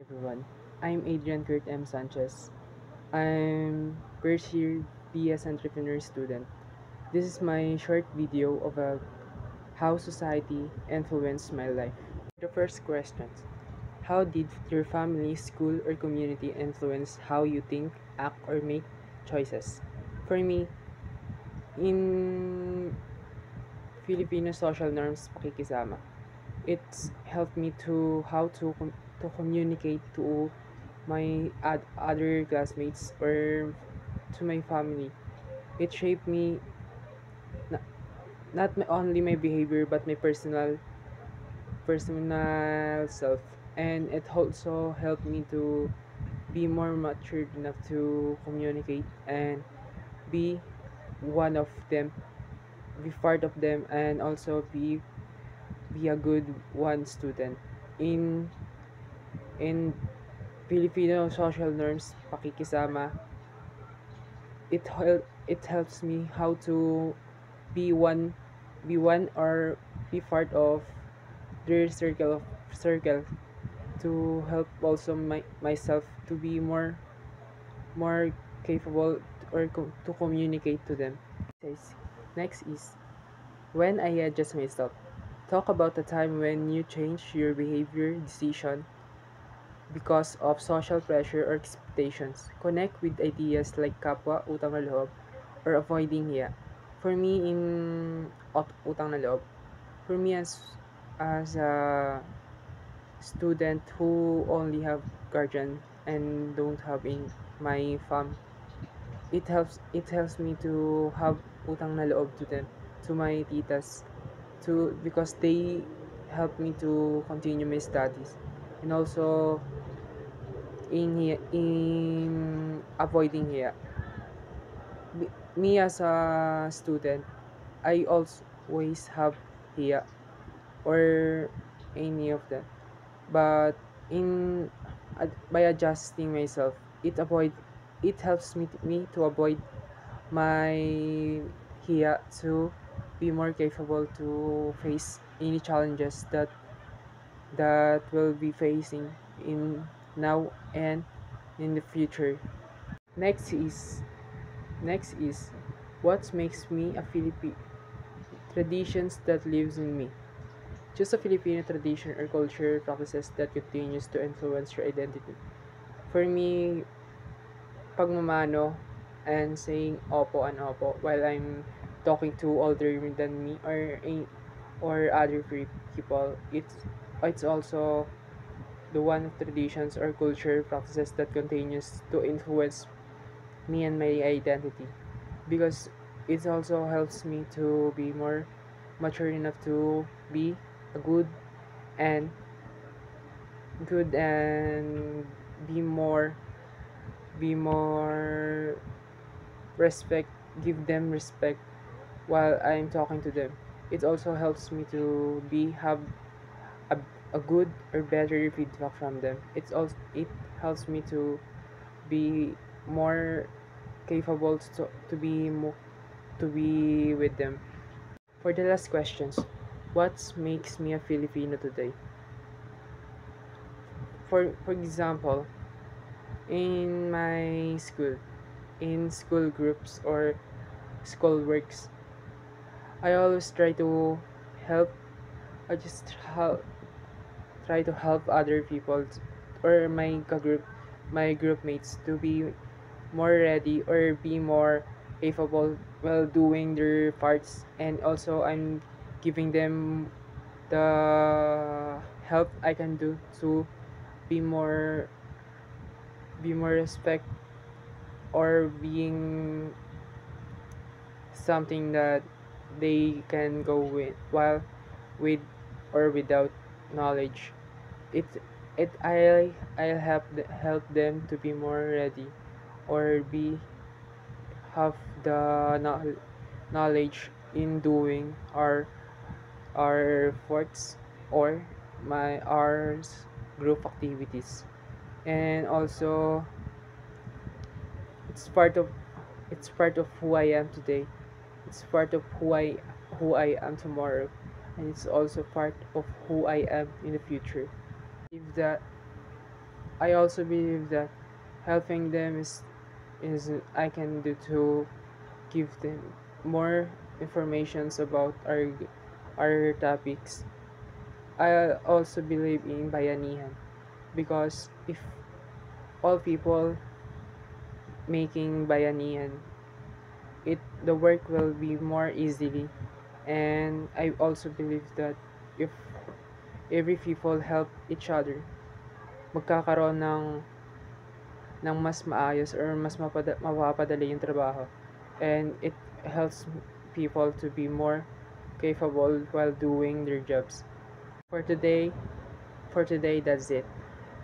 Everyone. I'm Adrian Kurt M. Sanchez. I'm first year BS Entrepreneur student. This is my short video about how society influenced my life. The first question: how did your family, school, or community influence how you think, act, or make choices? For me, in Filipino social norms, pakikisama, it's helped me to how to communicate to my other classmates or to my family. It shaped me not, only my behavior but my personal self, and it also helped me to be more matured enough to communicate and be one of them, be part of them, and also be a good one student in Filipino social norms, pakikisama. It helps me how to be one be one or be part of their circle to help also myself to be more capable or to communicate to them. Says, next is when I adjust myself. Talk about the time when you change your behavior decision because of social pressure or expectations. Connect with ideas like kapwa, utang na loob, or avoiding hiya. For me, in utang na loob, for me as a student who only have guardian and don't have in my fam, it helps me to have utang na loob to them, to my titas, to because they help me to continue my studies, and also in avoiding here. Me as a student, I always have here or any of them. But in by adjusting myself, it helps me to avoid my here to be more capable to face any challenges that will be facing in now and in the future. Next is Next is what makes me a Filipino traditions that lives in me. Choose a Filipino tradition or culture practices that continues to influence your identity. For me, pagmamano and saying opo and opo while I'm talking to older than me or other people, it's also the one of traditions or culture practices that continues to influence me and my identity, because it also helps me to be more mature enough to be a and good and be more respect give them respect while I'm talking to them. It also helps me to be have a, a good or better feedback from them. It helps me to be more capable to be with them. For the last questions, what makes me a Filipino today? For example, in my school, in school groups or school works, I always try to help. I just try to help other people or my group mates to be more ready or be more capable while doing their parts, and also I'm giving them the help I can do to be more respect or being something that they can go with while with or without knowledge. I'll help them to be more ready or be have the knowledge in doing our works or my ours group activities. And also it's part of it's part of who I am today. It's part of who I am tomorrow, and it's also part of who I am in the future. If that I also believe that helping them is I can do to give them more informations about our topics. I also believe in bayanihan because if all people making bayanihan, it the work will be more easily. And I also believe that if every people help each other, magkakaroon ng mas maayos or mas mapapadali yung trabaho. And it helps people to be more capable while doing their jobs. For today, for today that's it.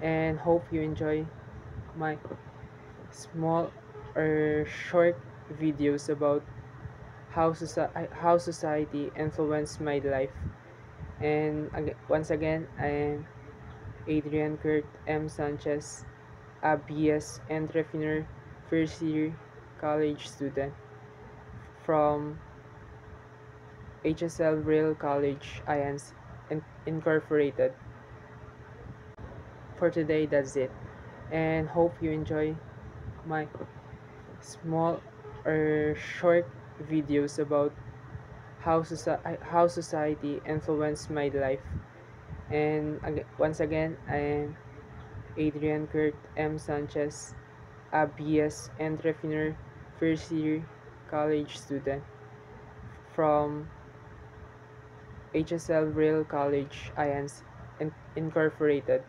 And hope you enjoy my small or short videos about how society influenced my life. And once again, I am Adrian Kurt M. Sanchez, a BS entrepreneur, first year college student from HSL Real College IANS Incorporated. For today, that's it. And hope you enjoy my small or short videos about how society influenced my life. And once again, I am Adrian Kurt M. Sanchez, a BS entrepreneur, first year college student from HSL Real College IANS Incorporated.